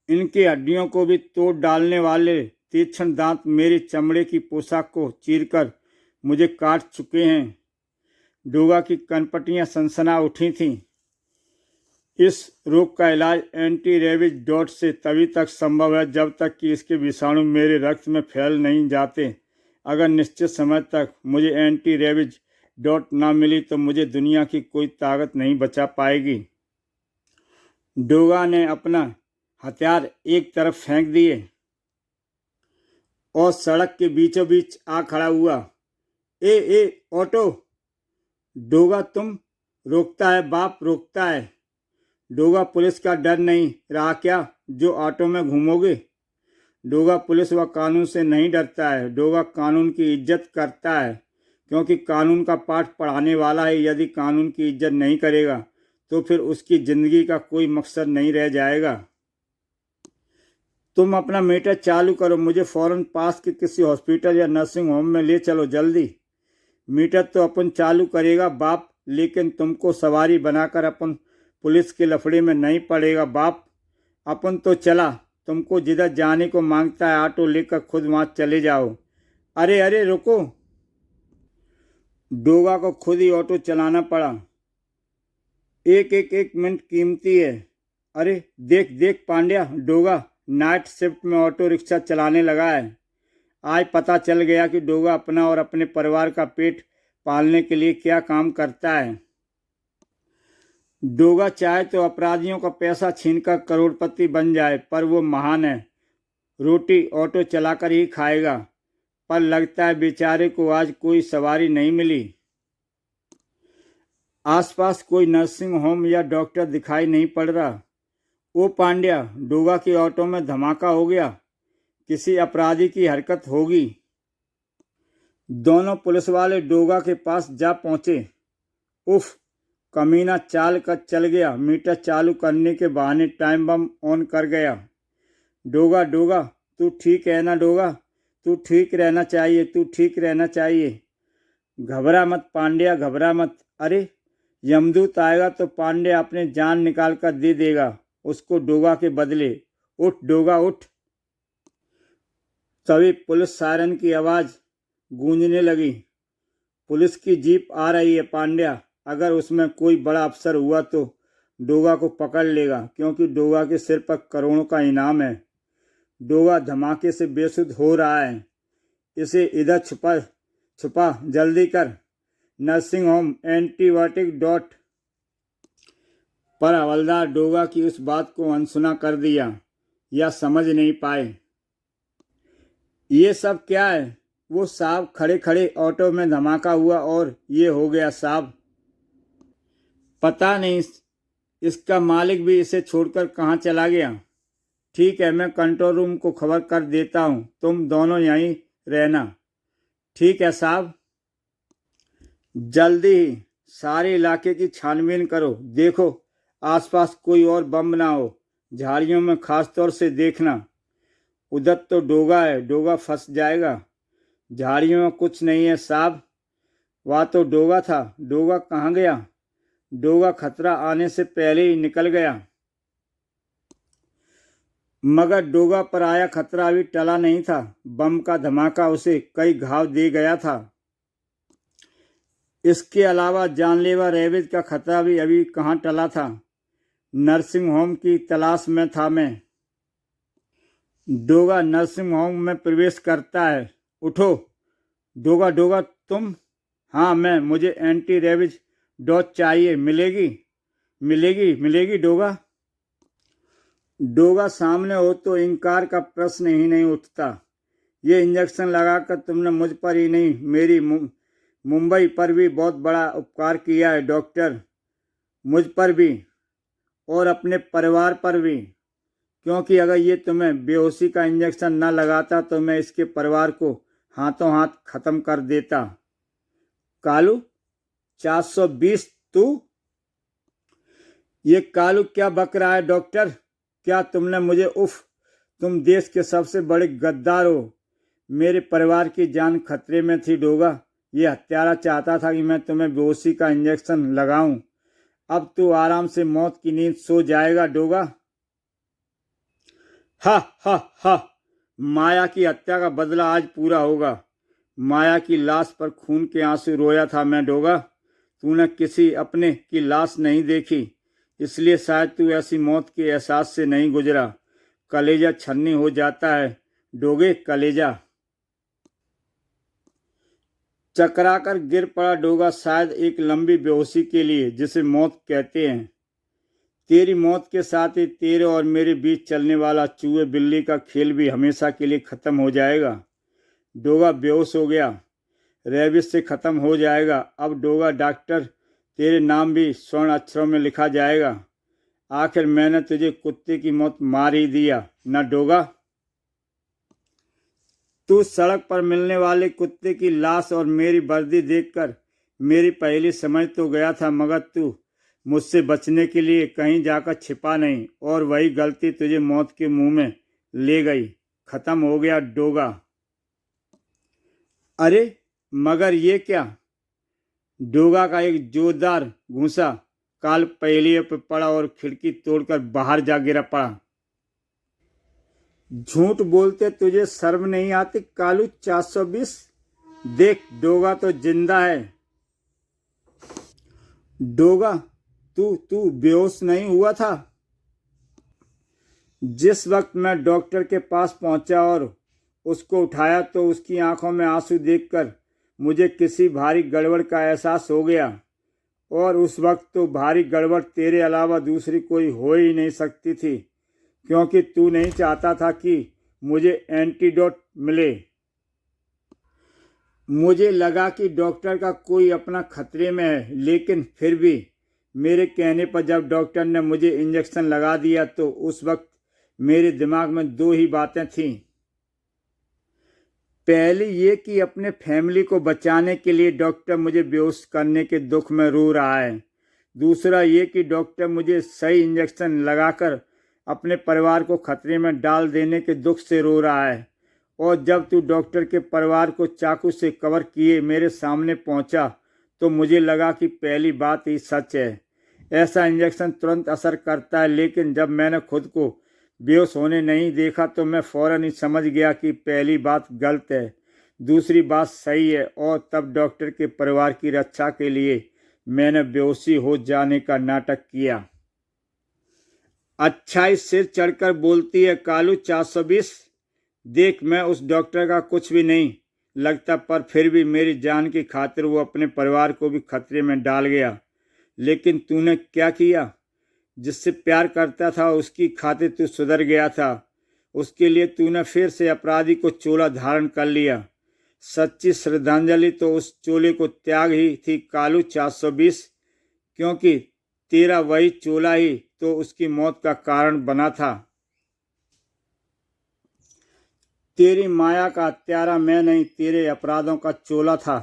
इनकी हड्डियों को भी तोड़ डालने वाले तीक्ष्ण दांत मेरी चमड़े की पोशाक को चीरकर मुझे काट चुके हैं। डोगा की कनपटियां सनसना उठी थीं। इस रोग का इलाज एंटी रेबीज डॉट से तभी तक संभव है जब तक कि इसके विषाणु मेरे रक्त में फैल नहीं जाते। अगर निश्चित समय तक मुझे एंटी रेबीज डॉट ना मिली तो मुझे दुनिया की कोई ताकत नहीं बचा पाएगी। डोगा ने अपना हथियार एक तरफ फेंक दिए और सड़क के बीचों बीच आ खड़ा हुआ। ए ऑटो! डोगा, तुम! रोकता है बाप, रोकता है। डोगा, पुलिस का डर नहीं रहा क्या जो ऑटो में घूमोगे? डोगा पुलिस व कानून से नहीं डरता है। डोगा कानून की इज्जत करता है, क्योंकि कानून का पाठ पढ़ाने वाला है। यदि कानून की इज्जत नहीं करेगा तो फिर उसकी जिंदगी का कोई मकसद नहीं रह जाएगा। तुम अपना मीटर चालू करो, मुझे फौरन पास के किसी हॉस्पिटल या नर्सिंग होम में ले चलो, जल्दी। मीटर तो अपन चालू करेगा बाप, लेकिन तुमको सवारी बनाकर अपन पुलिस के लफड़े में नहीं पड़ेगा बाप। अपन तो चला, तुमको जिधर जाने को मांगता है ऑटो लेकर खुद वहां चले जाओ। अरे अरे रुको! डोगा को खुद ही ऑटो चलाना पड़ा। एक मिनट कीमती है। अरे देख देख पांड्या, डोगा नाइट शिफ्ट में ऑटो रिक्शा चलाने लगा है। आज पता चल गया कि डोगा अपना और अपने परिवार का पेट पालने के लिए क्या काम करता है। डोगा चाहे तो अपराधियों का पैसा छीनकर करोड़पति बन जाए, पर वो महान है। रोटी ऑटो चलाकर ही खाएगा। पर लगता है बेचारे को आज कोई सवारी नहीं मिली। आसपास कोई नर्सिंग होम या डॉक्टर दिखाई नहीं पड़ रहा। ओ पांड्या, डोगा के ऑटो में धमाका हो गया। किसी अपराधी की हरकत होगी। दोनों पुलिस वाले डोगा के पास जा पहुंचे। उफ, कमीना चाल कर चल गया। मीटर चालू करने के बहाने टाइम बम ऑन कर गया। डोगा डोगा, तू ठीक है ना? डोगा, तू ठीक रहना चाहिए, तू ठीक रहना चाहिए। घबरा मत पांड्या, घबरा मत। अरे यमदूत आएगा तो पांड्या अपने जान निकाल कर दे देगा उसको डोगा के बदले। उठ डोगा उठ। तभी पुलिस सायरन की आवाज गूंजने लगी। पुलिस की जीप आ रही है पांड्या। अगर उसमें कोई बड़ा अफसर हुआ तो डोगा को पकड़ लेगा, क्योंकि डोगा के सिर पर करोड़ों का इनाम है। डोगा धमाके से बेसुध हो रहा है। इसे इधर छुपा छुपा, जल्दी कर। Nursing home antibiotic dot. पर हवलदार डोगा की उस बात को अनसुना कर दिया या समझ नहीं पाए। ये सब क्या है? वो साहब खड़े खड़े ऑटो में धमाका हुआ और ये हो गया साहब। पता नहीं इसका मालिक भी इसे छोड़कर कहाँ चला गया। ठीक है, मैं कंट्रोल रूम को खबर कर देता हूँ, तुम दोनों यहीं रहना। ठीक है साहब। जल्दी ही सारे इलाके की छानबीन करो, देखो आसपास कोई और बम ना हो। झाड़ियों में खास तौर से देखना। उधर तो डोगा है, डोगा फंस जाएगा। झाड़ियों में कुछ नहीं है साहब। वहाँ तो डोगा था, डोगा कहाँ गया? डोगा खतरा आने से पहले ही निकल गया। मगर डोगा पर आया खतरा अभी टला नहीं था। बम का धमाका उसे कई घाव दे गया था। इसके अलावा जानलेवा रेबीज का खतरा भी अभी कहाँ टला था। नर्सिंग होम की तलाश में था मैं। डोगा नर्सिंग होम में प्रवेश करता है। उठो। डोगा डोगा तुम? हाँ मैं। मुझे एंटी रेबीज डोज चाहिए। मिलेगी? मिलेगी मिलेगी डोगा। डोगा सामने हो तो इनकार का प्रश्न ही नहीं उठता। ये इंजेक्शन लगाकर तुमने मुझ पर ही नहीं, मेरी मुंबई पर भी बहुत बड़ा उपकार किया है डॉक्टर। मुझ पर भी और अपने परिवार पर भी। क्योंकि अगर ये तुम्हें बेहोशी का इंजेक्शन न लगाता तो मैं इसके परिवार को हाथों हाथ खत्म कर देता। कालू 420? तू? ये कालू क्या बक रहा है डॉक्टर? क्या तुमने मुझे उफ। तुम देश के सबसे बड़े गद्दार हो। मेरे परिवार की जान खतरे में थी डोगा। ये हत्यारा चाहता था कि मैं तुम्हें बेहोशी का इंजेक्शन लगाऊं। अब तू आराम से मौत की नींद सो जाएगा डोगा। हा हा हा। माया की हत्या का बदला आज पूरा होगा। माया की लाश पर खून के आंसू रोया था मैं डोगा। तूने किसी अपने की लाश नहीं देखी, इसलिए शायद तू ऐसी मौत के एहसास से नहीं गुजरा। कलेजा छन्नी हो जाता है डोगे, कलेजा। चकराकर गिर पड़ा डोगा, शायद एक लंबी बेहोशी के लिए, जिसे मौत कहते हैं। तेरी मौत के साथ ही तेरे और मेरे बीच चलने वाला चूहे बिल्ली का खेल भी हमेशा के लिए खत्म हो जाएगा। डोगा बेहोश हो गया। रेबिस से खत्म हो जाएगा। अब डोगा डॉक्टर, तेरे नाम भी स्वर्ण अक्षरों में लिखा जाएगा। आखिर मैंने तुझे कुत्ते की मौत मार ही दिया न डोगा। तू सड़क पर मिलने वाले कुत्ते की लाश और मेरी वर्दी देखकर मेरी पहली समझ तो गया था, मगर तू मुझसे बचने के लिए कहीं जाकर छिपा नहीं, और वही गलती तुझे मौत के मुंह में ले गई। खत्म हो गया डोगा। अरे मगर ये क्या? डोगा का एक जोरदार घूंसा काल पहलिए पर पड़ा और खिड़की तोड़कर बाहर जा गिरा पड़ा। झूठ बोलते तुझे शर्म नहीं आती कालू 420? देख डोगा तो जिंदा है। डोगा तू तू बेहोश नहीं हुआ था? जिस वक्त मैं डॉक्टर के पास पहुंचा और उसको उठाया तो उसकी आंखों में आंसू देखकर मुझे किसी भारी गड़बड़ का एहसास हो गया। और उस वक्त तो भारी गड़बड़ तेरे अलावा दूसरी कोई हो ही नहीं सकती थी, क्योंकि तू नहीं चाहता था कि मुझे एंटीडोट मिले। मुझे लगा कि डॉक्टर का कोई अपना खतरे में है, लेकिन फिर भी मेरे कहने पर जब डॉक्टर ने मुझे इंजेक्शन लगा दिया तो उस वक्त मेरे दिमाग में दो ही बातें थीं। पहली ये कि अपने फैमिली को बचाने के लिए डॉक्टर मुझे बेहोश करने के दुख में रो रहा है। दूसरा ये कि डॉक्टर मुझे सही इंजेक्शन लगाकर अपने परिवार को खतरे में डाल देने के दुख से रो रहा है। और जब तू डॉक्टर के परिवार को चाकू से कवर किए मेरे सामने पहुंचा तो मुझे लगा कि पहली बात ही सच है। ऐसा इंजेक्शन तुरंत असर करता है, लेकिन जब मैंने खुद को बेहोश होने नहीं देखा तो मैं फौरन ही समझ गया कि पहली बात गलत है, दूसरी बात सही है। और तब डॉक्टर के परिवार की रक्षा के लिए मैंने बेहोशी हो जाने का नाटक किया। अच्छाई सिर चढ़कर बोलती है कालू 420। देख मैं उस डॉक्टर का कुछ भी नहीं लगता, पर फिर भी मेरी जान की खातिर वो अपने परिवार को भी खतरे में डाल गया। लेकिन तूने क्या किया? जिससे प्यार करता था उसकी खातिर तू सुधर गया था। उसके लिए तूने फिर से अपराधी को चोला धारण कर लिया। सच्ची श्रद्धांजलि तो उस चोले को त्याग ही थी कालू 420, क्योंकि तेरा वही चोला ही तो उसकी मौत का कारण बना था। तेरी माया का हत्यारा मैं नहीं, तेरे अपराधों का चोला था।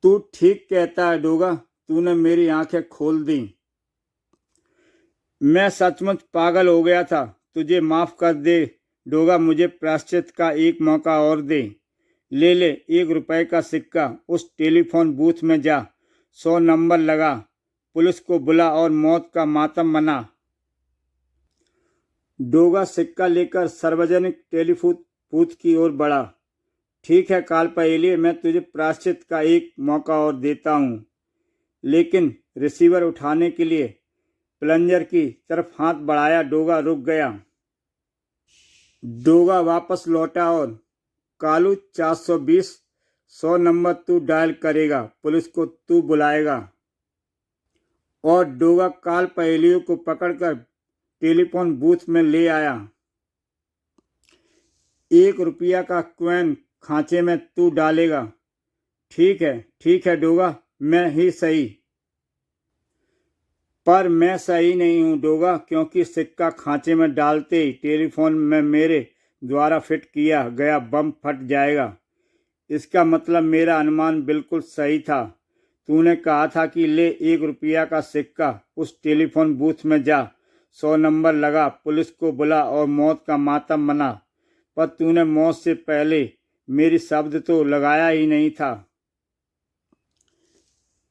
तू ठीक कहता है डोगा, तूने मेरी आंखें खोल दी। मैं सचमुच पागल हो गया था। तुझे माफ कर दे डोगा, मुझे प्रायश्चित का एक मौका और दे। ले ले 1 रुपए का सिक्का, उस टेलीफोन बूथ में जा, 100 नंबर लगा, पुलिस को बुला और मौत का मातम मना। डोगा सिक्का लेकर सार्वजनिक टेलीफोन बूथ की ओर बढ़ा। ठीक है काल पहेली, मैं तुझे प्रायश्चित का एक मौका और देता हूँ, लेकिन रिसीवर उठाने के लिए प्लंजर की तरफ हाथ बढ़ाया। डोगा रुक गया। डोगा वापस लौटा और कालू 420 100 नंबर तू डायल करेगा, पुलिस को तू बुलाएगा। और डोगा काल पहेलियों को पकड़कर टेलीफोन बूथ में ले आया। 1 रुपया का कॉइन खांचे में तू डालेगा। ठीक है डोगा, मैं ही सही। पर मैं सही नहीं हूँ डोगा, क्योंकि सिक्का खांचे में डालते ही टेलीफोन में मेरे द्वारा फिट किया गया बम फट जाएगा। इसका मतलब मेरा अनुमान बिल्कुल सही था। तूने कहा था कि ले 1 रुपया का सिक्का, उस टेलीफोन बूथ में जा, 100 नंबर लगा, पुलिस को बुला और मौत का मातम मना। पर तूने मौत से पहले मेरी शब्द तो लगाया ही नहीं था।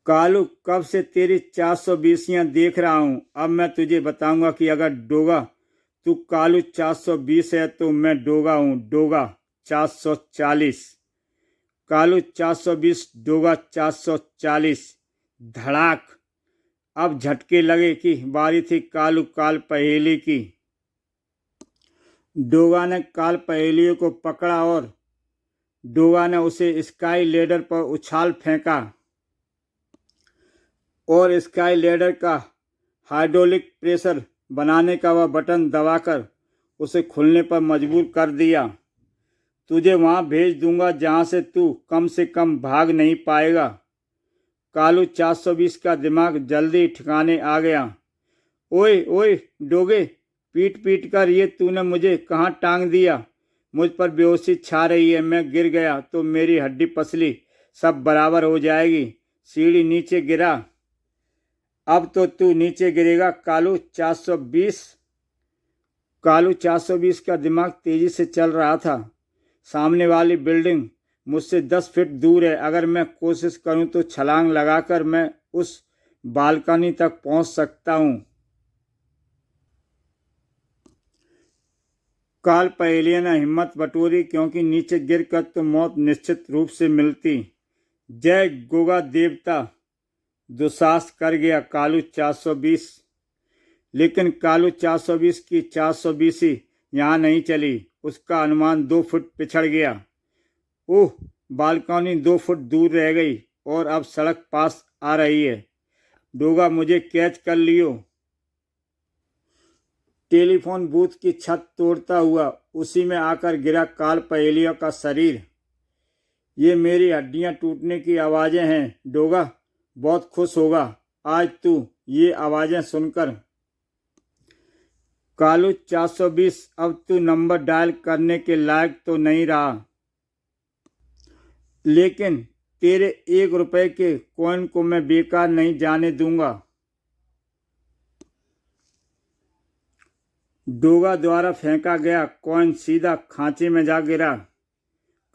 कालू, कब से तेरी 420 देख रहा हूं। अब मैं तुझे बताऊंगा कि अगर डोगा तू कालू 420 है तो मैं डोगा हूं, डोगा 440। कालू 420, डोगा 440। धड़ाक। अब झटके लगे कि बारी थी कालू काल पहेली की। डोगा ने काल पहेलियों को पकड़ा और डोगा ने उसे स्काई लैडर पर उछाल फेंका और स्काई लैडर का हाइड्रोलिक प्रेशर बनाने का वह बटन दबाकर उसे खुलने पर मजबूर कर दिया। तुझे वहां भेज दूंगा जहां से कम भाग नहीं पाएगा। कालू 420 का दिमाग जल्दी ठिकाने आ गया। ओए ओए डोगे, पीट पीट कर ये तूने मुझे कहाँ टांग दिया। मुझ पर बेहोशी छा रही है, मैं गिर गया तो मेरी हड्डी पसली सब बराबर हो जाएगी। सीढ़ी नीचे गिरा। अब तो तू नीचे गिरेगा कालू 420। कालू 420 का दिमाग तेजी से चल रहा था। सामने वाली बिल्डिंग मुझसे 10 फीट दूर है। अगर मैं कोशिश करूं तो छलांग लगाकर मैं उस बालकनी तक पहुंच सकता हूं। काल पहेलिया ने हिम्मत बटोरी, क्योंकि नीचे गिरकर तो मौत निश्चित रूप से मिलती। जय गोगा देवता, दुस्साहस कर गया कालू 420। लेकिन कालू 420 की 420 ही यहाँ नहीं चली। उसका अनुमान 2 फुट पिछड़ गया। ओह, बालकनी 2 फुट दूर रह गई और अब सड़क पास आ रही है। डोगा, मुझे कैच कर लियो। टेलीफोन बूथ की छत तोड़ता हुआ उसी में आकर गिरा काल पहेलियों का शरीर। ये मेरी हड्डियां टूटने की आवाजें हैं डोगा, बहुत खुश होगा आज तू ये आवाजें सुनकर। कालू 420, अब तू नंबर डायल करने के लायक तो नहीं रहा, लेकिन तेरे 1 रुपए के कॉइन को मैं बेकार नहीं जाने दूंगा। डोगा द्वारा फेंका गया कॉइन सीधा खांचे में जा गिरा।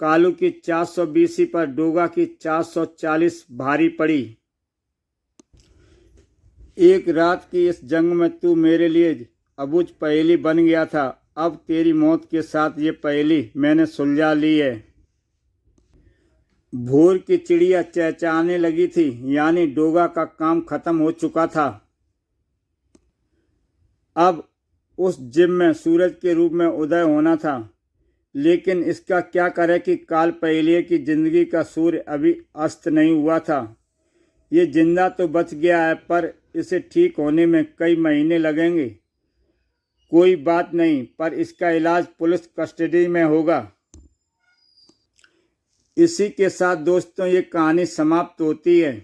कालू की 420 पर डोगा की 440 भारी पड़ी। एक रात की इस जंग में तू मेरे लिए अबूझ पहेली बन गया था। अब तेरी मौत के साथ ये पहेली मैंने सुलझा ली है। भोर की चिड़िया चहचहाने लगी थी, यानी डोगा का काम खत्म हो चुका था। अब उस जिम में सूरज के रूप में उदय होना था। लेकिन इसका क्या करे कि काल पहेलिये की जिंदगी का सूर्य अभी अस्त नहीं हुआ था। ये जिंदा तो बच गया है, पर इसे ठीक होने में कई महीने लगेंगे। कोई बात नहीं, पर इसका इलाज पुलिस कस्टडी में होगा। इसी के साथ दोस्तों ये कहानी समाप्त होती है।